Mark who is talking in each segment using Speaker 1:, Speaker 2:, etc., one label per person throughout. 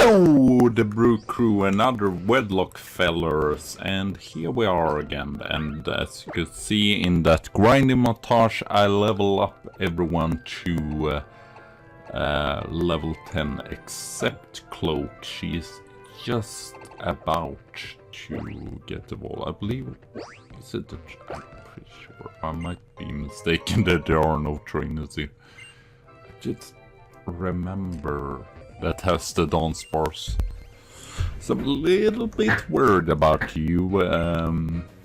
Speaker 1: Hello, the Brew Crew and other Wedlocke fellers, and here we are again, and as you can see in that grinding montage, I level up everyone to level 10 except Cloak. She's just about to get the ball. I believe, is it I'm pretty sure. I might be mistaken that there are no trainers here. I just remember that has the dance bars. So I'm a little bit worried about you,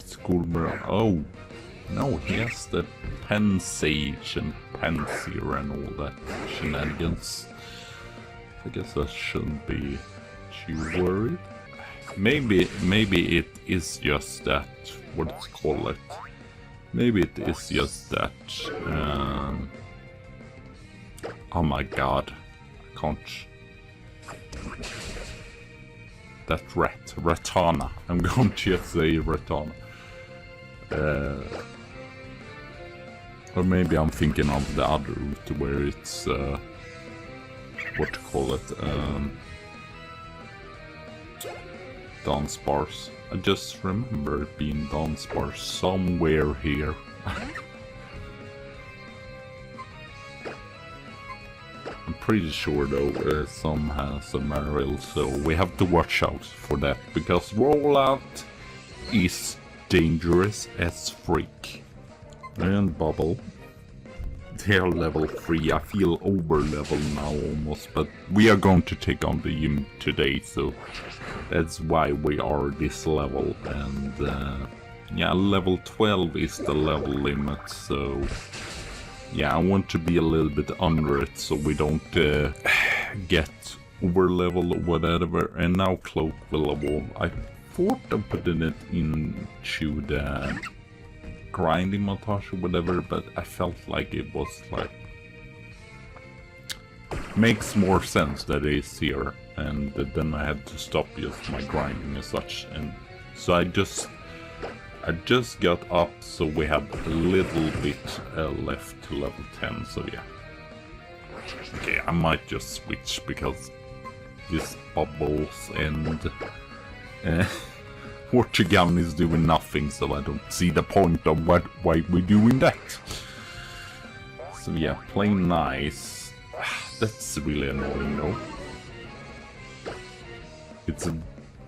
Speaker 1: Schoolbro. Oh, no, he has the Pen Sage and Penseer and all that shenanigans. I guess I shouldn't be too worried. Maybe it is just that, what let's call it. Maybe it is just that, oh my god, I can't. That Ratana. I'm going to just say Ratana. Or maybe I'm thinking of the other route where it's, what to call it, dance bars. I just remember it being dance bars somewhere here. I'm pretty sure though some has a Marill, so we have to watch out for that, because rollout is dangerous as freak. And Bubble. They're level 3. I feel over level now almost, but we are going to take on the gym today, so that's why we are this level. And yeah, level 12 is the level limit, so yeah, I want to be a little bit under it so we don't get over level or whatever. And now Cloak will evolve. I thought of putting it into the grinding montage or whatever, but I felt like it was like makes more sense that it is here, and then I had to stop just my grinding and such, and so I just got up, so we have a little bit left to level 10, so yeah. Okay, I might just switch because this Bubbles and Watergun is doing nothing, so I don't see the point of why we're doing that. So yeah, playing nice. That's really annoying though. It's a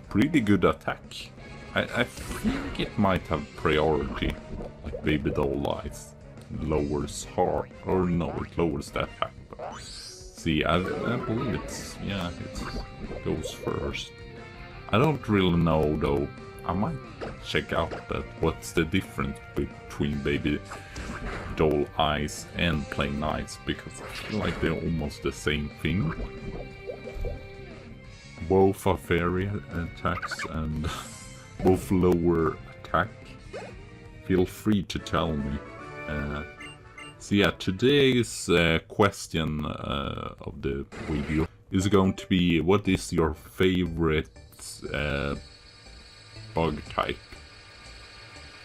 Speaker 1: pretty good attack. I think it might have priority, like Baby Doll Eyes. Lowers heart, or no, it lowers the attack. But see, I believe it's, yeah, it goes first. I don't really know though. I might check out that what's the difference between Baby Doll Eyes and Plain Eyes, because I feel like they're almost the same thing. Both are fairy attacks and both lower attack. Feel free to tell me. So yeah, today's question of the video is going to be, what is your favorite bug type?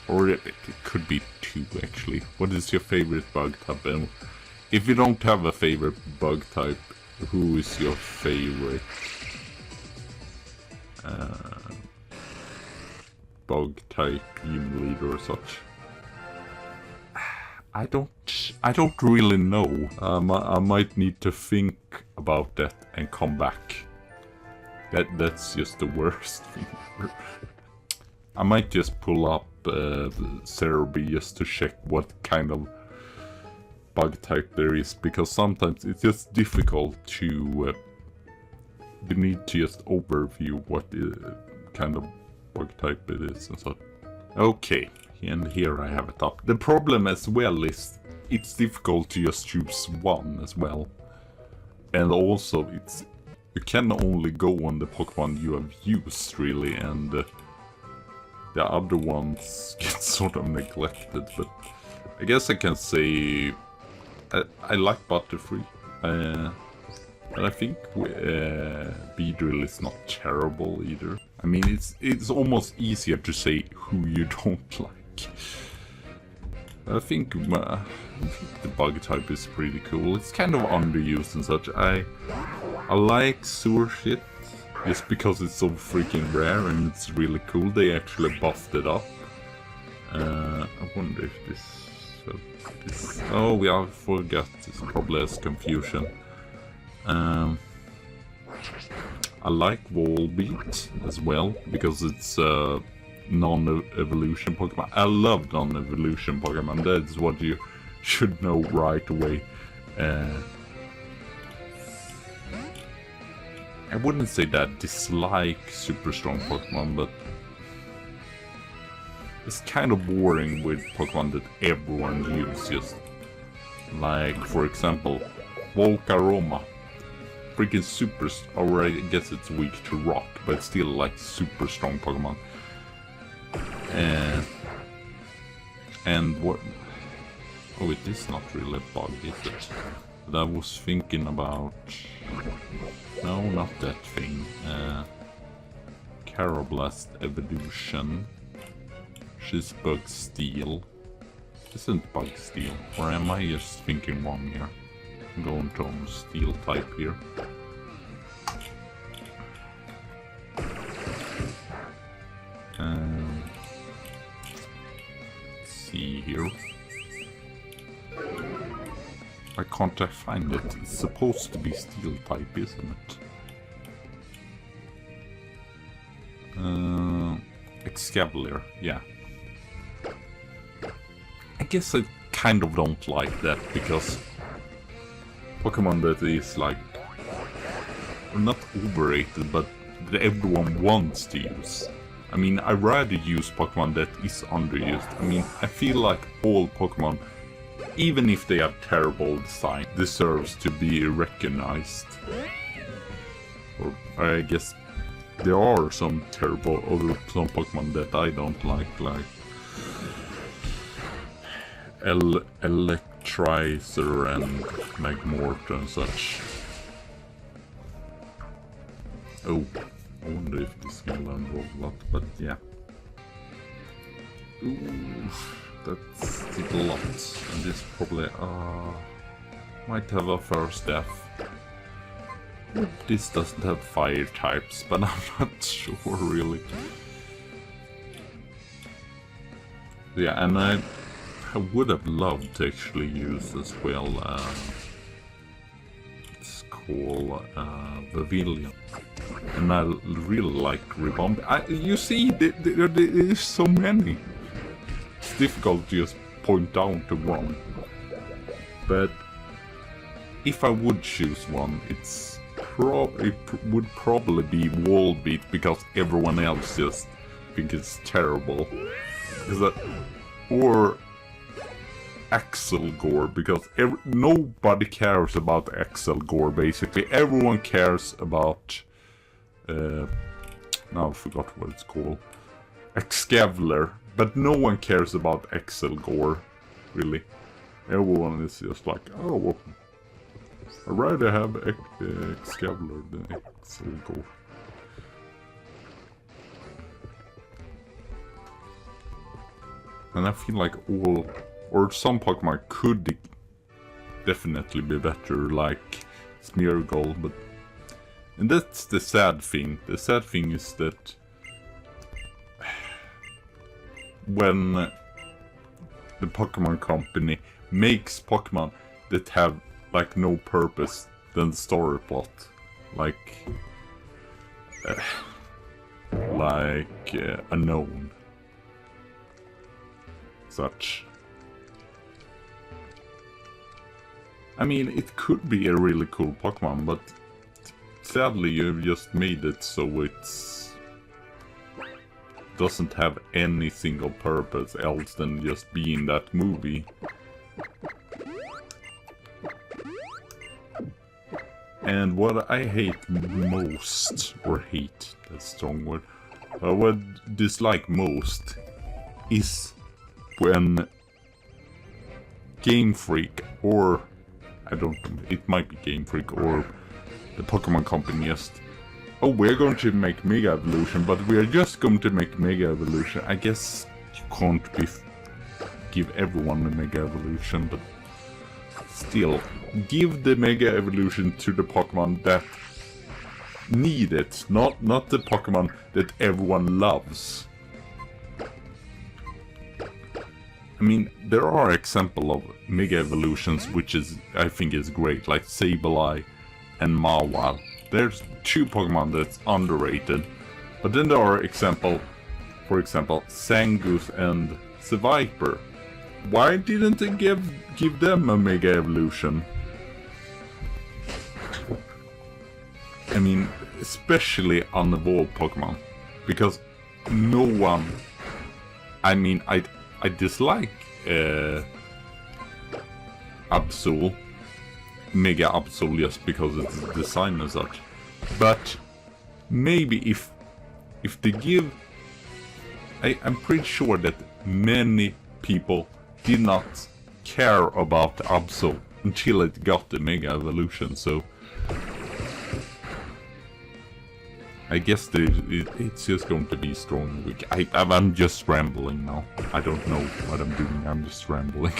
Speaker 1: Or it could be two actually. What is your favorite bug type? And if you don't have a favorite bug type, who is your favorite bug type gym leader or such? I don't really know. I might need to think about that and come back. That's just the worst thing ever. I might just pull up Cerebi just to check what kind of bug type there is, because sometimes it's just difficult to you need to just overview what kind of bug type it is and so. Okay, and here I have it up. The problem as well is it's difficult to just choose one as well, and also you can only go on the Pokemon you have used really, and the other ones get sort of neglected. But I guess I can say I like Butterfree, and I think Beedrill is not terrible either. I mean, it's almost easier to say who you don't like. I think the bug type is pretty cool. It's kind of underused and such. I like Sewer Shit just because it's so freaking rare and it's really cool. They actually buffed it up. I wonder if this... Oh, yeah, I forgot. It's probably as confusion. I like Volbeat as well, because it's non-evolution Pokemon. I love non-evolution Pokemon, that's what you should know right away. I wouldn't say that I dislike super strong Pokemon, but it's kind of boring with Pokemon that everyone uses. Like, for example, Volcaroma. Freaking super, or I guess it's weak to rock, but still like super strong Pokemon. And what? Oh, it is not really a bug, is it? But I was thinking about... No, not that thing. Carablast Evolution. She's Bug Steel. Isn't Bug Steel? Or am I just thinking wrong here? I'm going to Steel type here. Let's see here. Why can't I find it? It's supposed to be Steel type, isn't it? Excavalier, yeah. I guess I kind of don't like that, because Pokemon that is like, not overrated, but that everyone wants to use. I mean, I'd rather use Pokemon that is underused. I mean, I feel like all Pokemon, even if they have terrible design, deserves to be recognized. Or I guess there are some terrible, or some Pokemon that I don't like Electrizer and Magmortar and such. Oh, I wonder if this can learn Wedlocke, but yeah. Ooh, that's a lot. And this probably might have a first death. This doesn't have fire types, but I'm not sure really. Yeah, and I would have loved to actually use as well. It's called Pavilion, and I really like Ribombee. You see, there's so many. It's difficult to just point down to one. But if I would choose one, it would probably be Volbeat, because everyone else just think it's terrible. Or Axelgore, because nobody cares about Axelgore basically. Everyone cares about now I forgot what it's called. Excavaler, but no one cares about Axelgore, really. Everyone is just like, oh, well, I'd rather have Excavaler than Axelgore. And I feel like some Pokemon could definitely be better, like Smeargle, but... And that's the sad thing. The sad thing is that when the Pokemon Company makes Pokemon that have like no purpose than the story plot, like Unknown, such. I mean, it could be a really cool Pokemon, but sadly you've just made it so it's doesn't have any single purpose else than just being that movie. And what I hate most, or hate, that's a strong word, what I dislike most is when Game Freak, or I don't know, it might be Game Freak or the Pokemon Company just, oh, we're going to make Mega Evolution, but we're just going to make Mega Evolution. I guess you can't give everyone a Mega Evolution, but still, give the Mega Evolution to the Pokemon that need it, not the Pokemon that everyone loves. I mean, there are examples of Mega Evolutions which I think is great, like Sableye and Mawile. there's 2 Pokemon that's underrated. But then there are for example, Zangoose and Seviper. Why didn't they give them a Mega Evolution? I mean, especially unevolved Pokemon. Because no one... I mean, I dislike Absol. Mega Absol just because it's designed as such. But maybe if they give... I'm pretty sure that many people did not care about Absol until it got the Mega Evolution, so... I guess it's just going to be strong weak. I'm just rambling now. I don't know what I'm doing, I'm just rambling.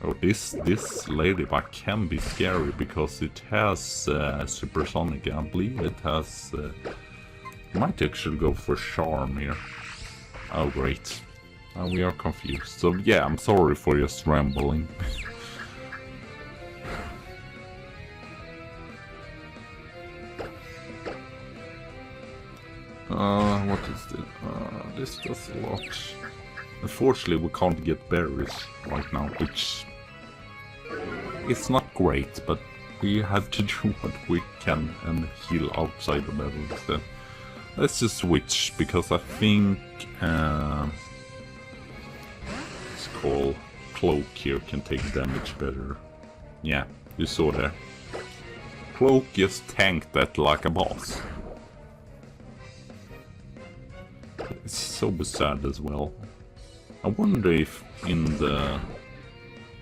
Speaker 1: Oh, this ladybug can be scary because it has supersonic. I believe it has... might actually go for charm here. Oh, great. We are confused. So yeah, I'm sorry for just rambling. What is this? This does a lot. Unfortunately, we can't get berries right now, which is not great, but we have to do what we can and heal outside the level instead. Let's just switch, because I think it's called Cloak here can take damage better. Yeah, you saw there. Cloak just tanked that like a boss. It's so sad as well. I wonder if in the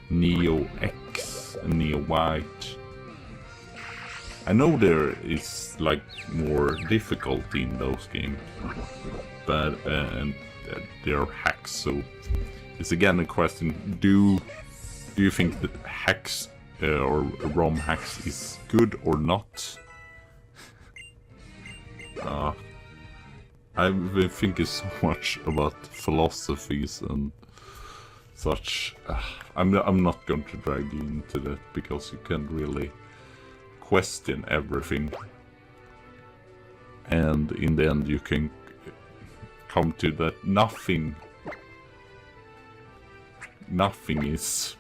Speaker 1: Neo X and Neo White, I know there is like more difficulty in those games, but there are hacks. So it's again a question: do you think that hacks or ROM hacks is good or not? I've been thinking so much about philosophies and such. I'm not going to drag you into that because you can really question everything, and in the end you can come to that nothing is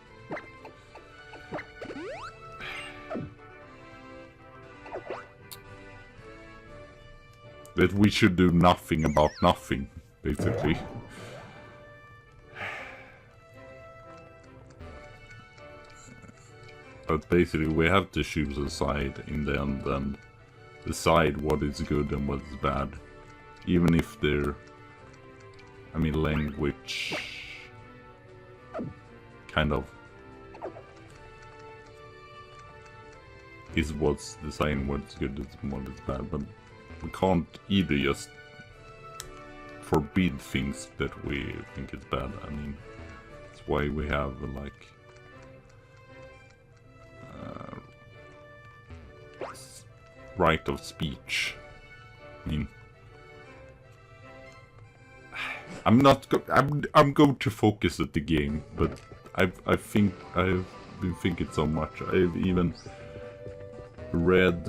Speaker 1: that we should do nothing about nothing, basically. But basically we have to choose a side in the end and decide what is good and what is bad. Even if they're... I mean, language... kind of... is what's deciding what's good and what is bad, but we can't either just forbid things that we think is bad. I mean, that's why we have like right of speech. I mean, I'm going to focus at the game, but I think I've been thinking so much. I've even read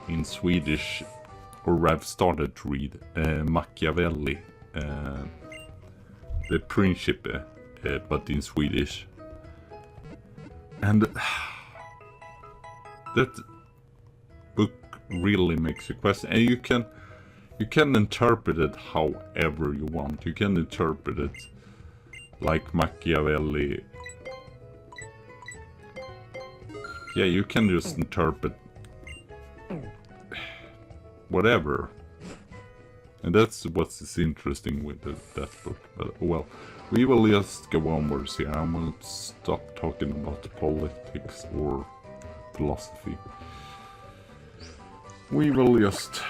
Speaker 1: in Swedish, or I've started to read Machiavelli, the Principe, but in Swedish, and that book really makes you question. And you can interpret it however you want. You can interpret it like Machiavelli. Yeah, you can just interpret whatever, and that's what's interesting with that book. But well, we will just go onwards here. I will stop talking about politics or philosophy. We will just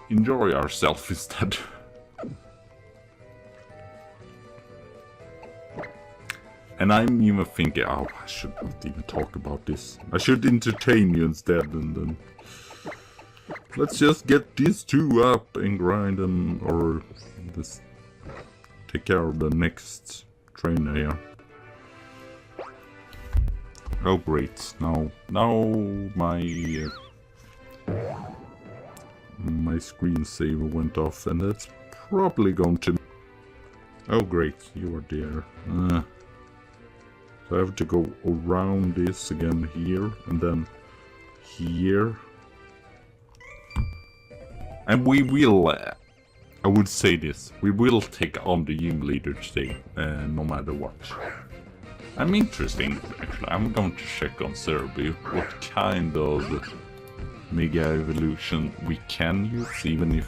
Speaker 1: enjoy ourselves instead. And I'm even thinking, oh, I should not even talk about this. I should entertain you instead, and then let's just get these two up and grind them, or just take care of the next trainer here. Oh great, now my my screensaver went off, and that's probably going to... Oh great, you are there. So I have to go around this again here, and then here. And we will, I would say this, we will take on the gym leader today, no matter what. I'm interesting, actually. I'm going to check on Serby what kind of Mega Evolution we can use, even if...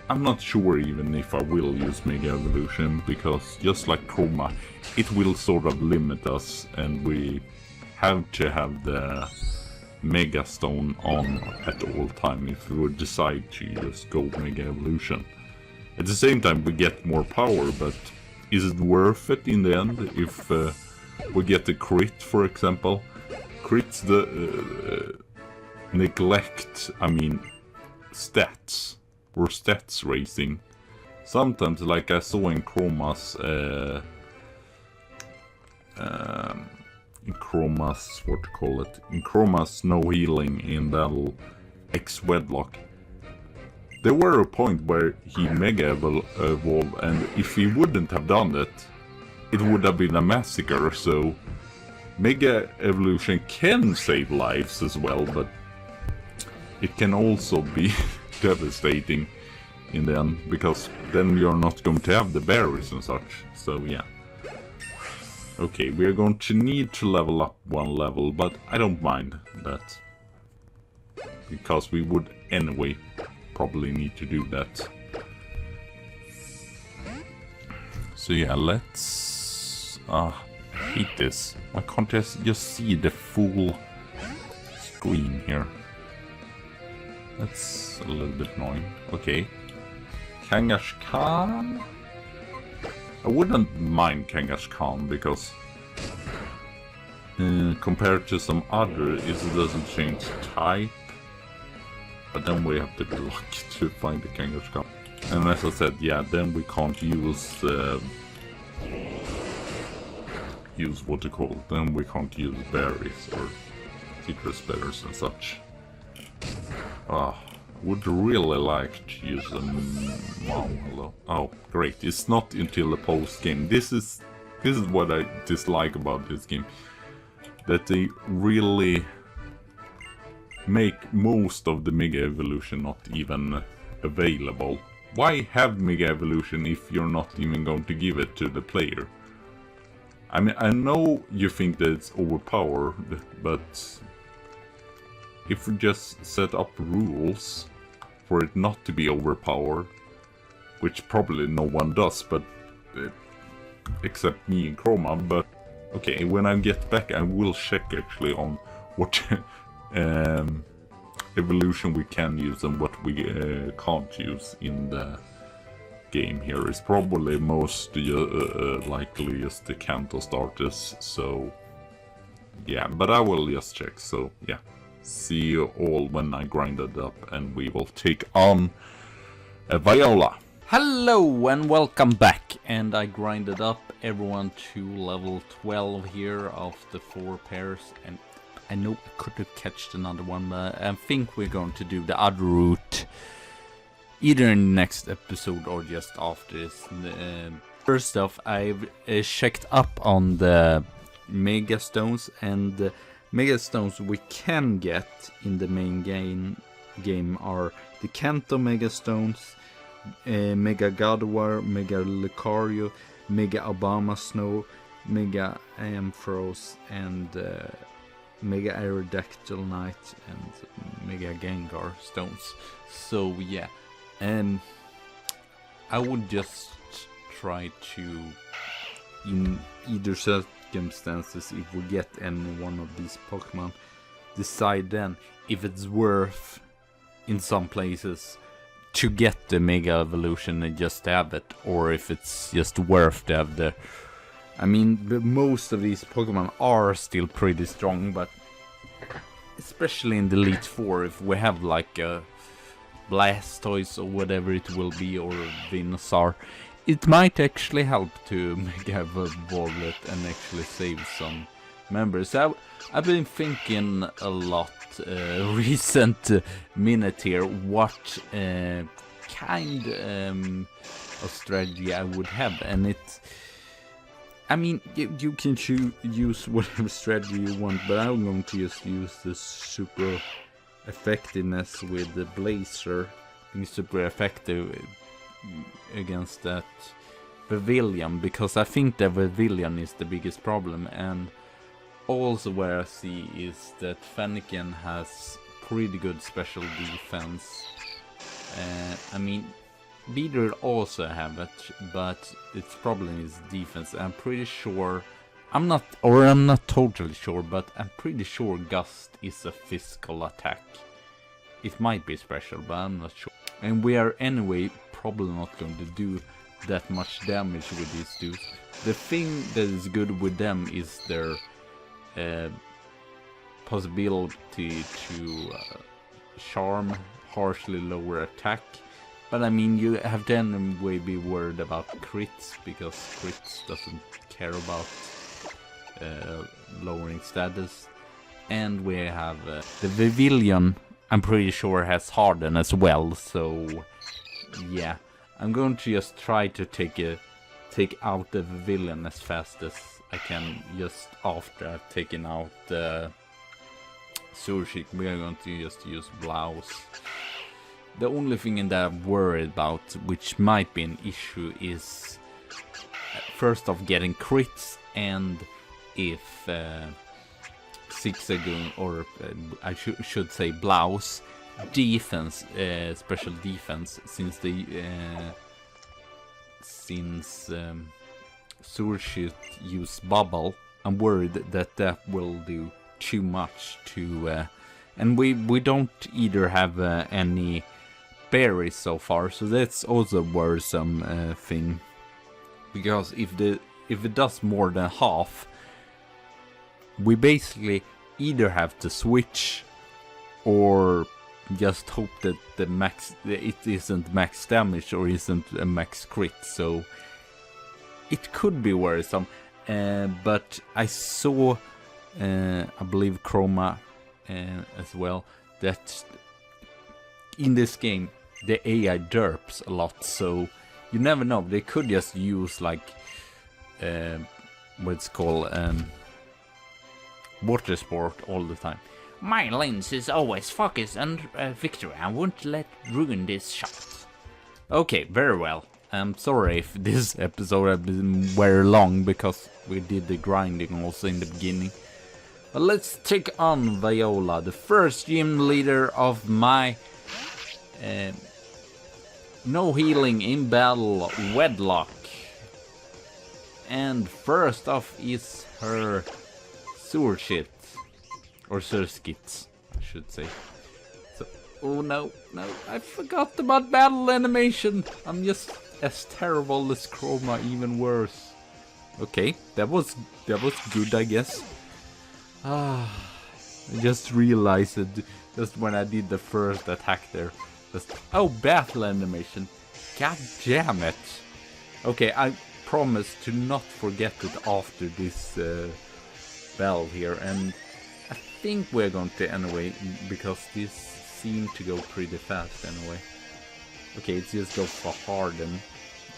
Speaker 1: I'm not sure even if I will use Mega Evolution, because just like Chroma, it will sort of limit us, and we have to have the Mega Stone on at all time if we would decide to just go Mega Evolution. At the same time we get more power, but is it worth it in the end if we get a crit, for example? Crits the neglect, I mean, stats, or stats racing. Sometimes, like I saw in Chroma's, what to call it? In Chroma's no healing in battle X Wedlocke. There were a point where he mega evolved, and if he wouldn't have done it, it would have been a massacre. So Mega Evolution can save lives as well, but it can also be devastating in the end, because then you're not going to have the berries and such. So yeah. Okay, we are going to need to level up one level, but I don't mind that, because we would anyway probably need to do that. So yeah, let's... I hate this. Why can't I just see the full screen here? That's a little bit annoying. Okay. Kangash Khan? I wouldn't mind Kangash Khan, because compared to some other, it doesn't change type. But then we have to be lucky to find the Kangash Khan. And as I said, yeah, then we can't use what to call. Then we can't use berries or citrus berries and such. Would really like to use them. Wow, hello. Oh, great! It's not until the post game. This is what I dislike about this game. That they really make most of the Mega Evolution not even available. Why have Mega Evolution if you're not even going to give it to the player? I mean, I know you think that it's overpowered, but if we just set up rules for it not to be overpowered, which probably no one does, but except me and Chroma, but okay, when I get back I will check actually on what evolution we can use and what we can't use in the game here. Is probably most likely just the Kanto starters, so yeah, but I will just check. So yeah, see you all when I grind it up and we will take on Viola.
Speaker 2: Hello and welcome back, and I grinded up everyone to level 12 here of the 4 pairs, and I know I could have catched another one, but I think we're going to do the other route either in the next episode or just after this. First off, I've checked up on the Mega Stones, and the Mega Stones we can get in the main game are the Kanto Mega Stones, Mega Gardevoir, Mega Lucario, Mega Obama Snow, Mega Ampharos, and Mega Aerodactyl Knight, and Mega Gengar Stones. So yeah, I would just try to, in either circumstances, if we get any one of these Pokemon, decide then if it's worth in some places to get the Mega Evolution and just have it, or if it's just worth to have the... I mean, most of these Pokemon are still pretty strong, but especially in the Elite Four, if we have like a Blastoise or whatever it will be, or a Venusaur, it might actually help to Mega Evolve it and actually save some members. I've been thinking a lot recent minute here what kind of strategy I would have, and it's, I mean, you can use whatever strategy you want, but I'm going to just use the super effectiveness with the Blazer being super effective against that Pavilion, because I think the Pavilion is the biggest problem. And also where I see is that Fennekin has pretty good special defense. I mean, Beedrill also have it, but its problem is defense. I'm pretty sure, I'm not totally sure, but I'm pretty sure Gust is a physical attack. It might be special, but I'm not sure. And we are anyway probably not going to do that much damage with these dudes. The thing that is good with them is their possibility to charm, harshly lower attack. But I mean, you have to anyway be worried about crits, because crits doesn't care about lowering status. And we have the Pavilion, I'm pretty sure has Harden as well, so yeah. I'm going to just try to take out the Pavilion as fast as I can, just after I've taken out the Surshik. We are going to just use Blouse. The only thing that I'm worried about, which might be an issue, is first off getting crits, and if Zigzagoon, or I should say Blouse, defense, special defense, since the Surshik use Bubble, I'm worried that will do too much to, and we don't either have any berries so far, so that's also a worrisome thing, because if it does more than half, we basically either have to switch or just hope that it isn't max damage or isn't a max crit. So it could be worrisome, but I saw I believe Chroma as well, that in this game the AI derps a lot, so you never know, they could just use like what's called water sport all the time. My lens is always focused on victory. I won't let ruin this shot. Okay, very well. I'm sorry if this episode has been very long, because we did the grinding also in the beginning. But let's take on Viola, the first gym leader of my no healing in battle Wedlocke. And first off is her Surshit. Or Surskits, I should say. So, oh no, I forgot about battle animation. I'm just as terrible as Chroma, even worse. Okay, that was good, I guess. I just realized it just when I did the first attack there. Oh, battle animation. God damn it. Okay, I promise to not forget it after this battle here, and I think we're going to anyway, because this seemed to go pretty fast anyway. Okay, let's just go for Harden.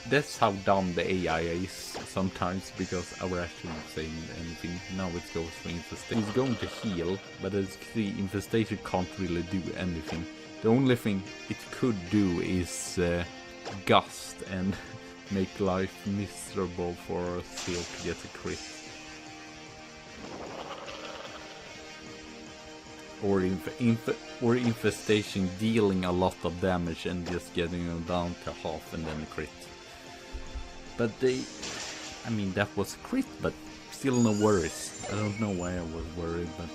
Speaker 2: That's how dumb the AI is sometimes, because I would actually not say anything. Now it goes for Infestation. He's going to heal, but as the Infestation can't really do anything. The only thing it could do is Gust and make life miserable for Seal to get a crit. Or Infestation dealing a lot of damage and just getting them down to half and then a crit. But I mean, that was a crit, but still no worries. I don't know why I was worried, but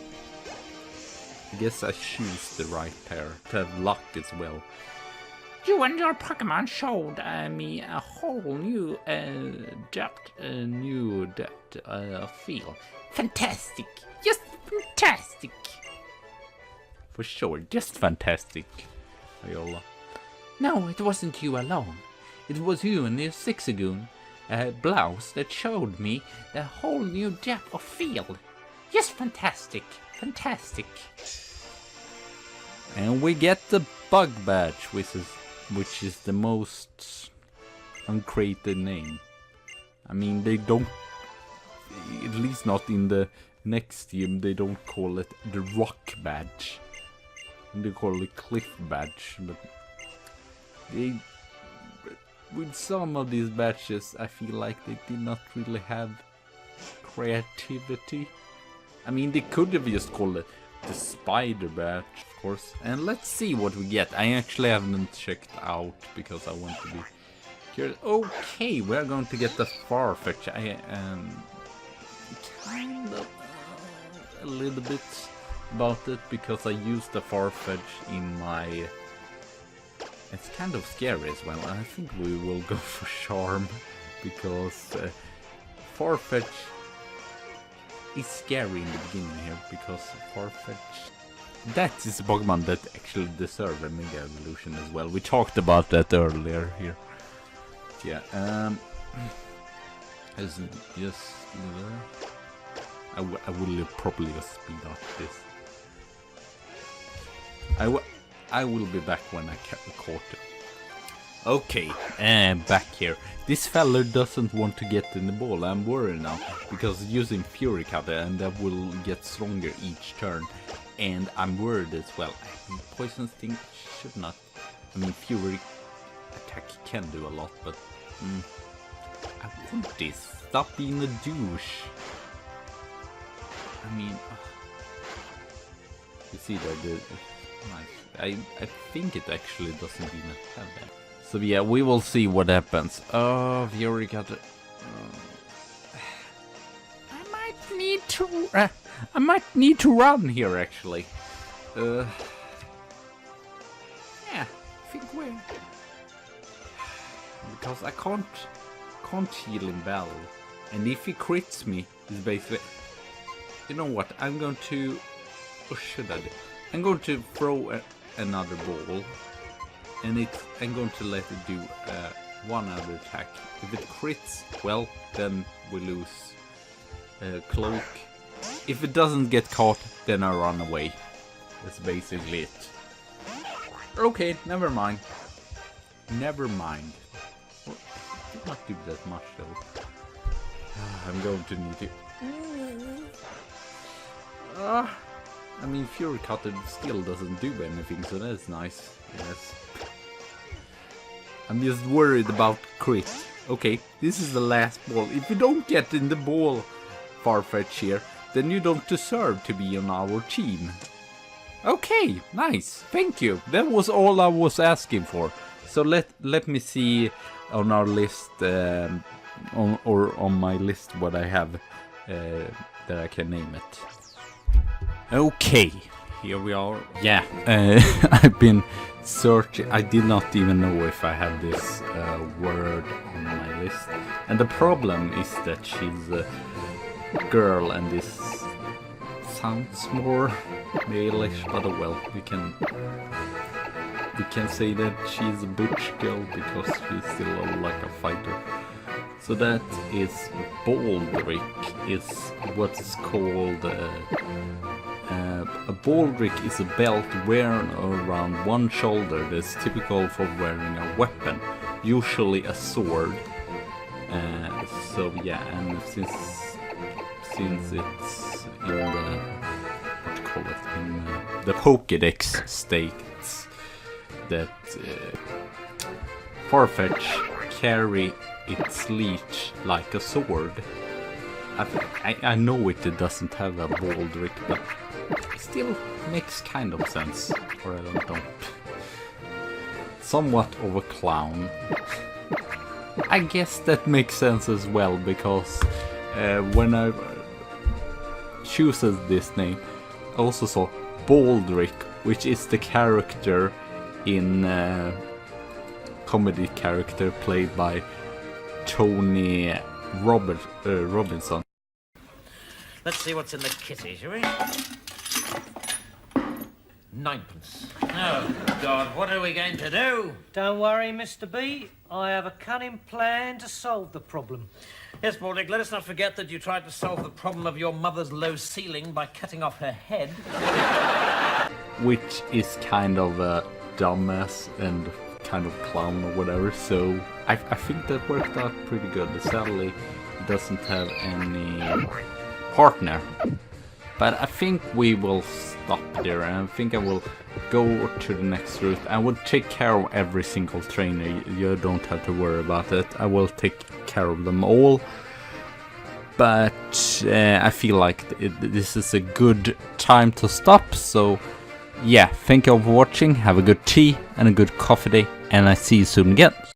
Speaker 2: I guess I choose the right pair to have luck as well. You and your Pokemon showed me a whole new depth of field. Fantastic! Just fantastic! For sure, just fantastic, Viola. No, it wasn't you alone. It was you and your Zigzagoon blouse that showed me a whole new depth of field. Yes, fantastic. Fantastic. And we get the bug badge, which is the most uncreated name. I mean, they don't, at least not in the next team, they don't call it the rock badge. They call it cliff badge. But they, with some of these badges, I feel like they did not really have creativity. I mean, they could have just called it the spider badge, of course. And let's see what we get. I actually haven't checked out because I want to be curious. Okay, we're going to get the Farfetch. I am kind of a little bit about it because I used the Farfetch in my... It's kind of scary as well. I think we will go for Charm because Farfetch is scary in the beginning here because Farfetch, that is a Pokemon that actually deserve a Mega Evolution as well. We talked about that earlier here. Yeah, is it just there? I will probably just speed up this. I will be back when I caught it. Okay, back here. This fella doesn't want to get in the ball. I'm worried now because using Fury Cutter and that will get stronger each turn. And I'm worried as well. Poison Sting should not. I mean, Fury attack can do a lot, but I want this. Stop being a douche. I mean, you see that the nice. I think it actually doesn't even have that. So yeah, we will see what happens. Oh, Fury Cutter. I might need to run here actually. Yeah, I think we're, because I can't heal in battle, and if he crits me, it's basically. You know what? I'm going to. Or should I do? I'm going to throw another ball, and I'm going to let it do one other attack. If it crits, well, then we lose Cloak. If it doesn't get caught, then I run away. That's basically it. Okay, never mind. Never mind. Well, I did not do that much though. I'm going to need to. I mean, Fury Cutter still doesn't do anything, so that's nice. Yes. I'm just worried about crit. Okay, this is the last ball. If you don't get in the ball, Farfetch here, then you don't deserve to be on our team. Okay, nice. Thank you. That was all I was asking for. So let me see on our list, on my list what I have that I can name it. Okay, here we are. Yeah, I've been searching. I did not even know if I had this word on my list. And the problem is that she's a girl and this sounds more male-ish, but oh well, we can say that she's a butch girl because she's still like a fighter. So that is Baldrick, is what's called a baldrick is a belt worn around one shoulder that's typical for wearing a weapon, usually a sword. So yeah, and since it's in the in the Pokédex states that Farfetch carry its leech like a sword. I know it doesn't have a baldrick, but it still makes kind of sense, or I don't know. Somewhat of a clown. I guess that makes sense as well, because when I chooses this name, I also saw Baldrick, which is the character in comedy character played by Tony Robinson.
Speaker 3: Let's see what's in the kitty, shall we? ninepence. Oh, God, what are we going to do?
Speaker 4: Don't worry, Mr. B. I have a cunning plan to solve the problem.
Speaker 3: Yes, Mordick, let us not forget that you tried to solve the problem of your mother's low ceiling by cutting off her head.
Speaker 2: Which is kind of a dumbass and kind of clown or whatever, so I think that worked out pretty good. Sadly, it doesn't have any partner. But I think we will stop there, and I think I will go to the next route. I will take care of every single trainer. You don't have to worry about it. I will take care of them all. But I feel like this is a good time to stop. So yeah, thank you all for watching. Have a good tea and a good coffee day. And I see you soon again.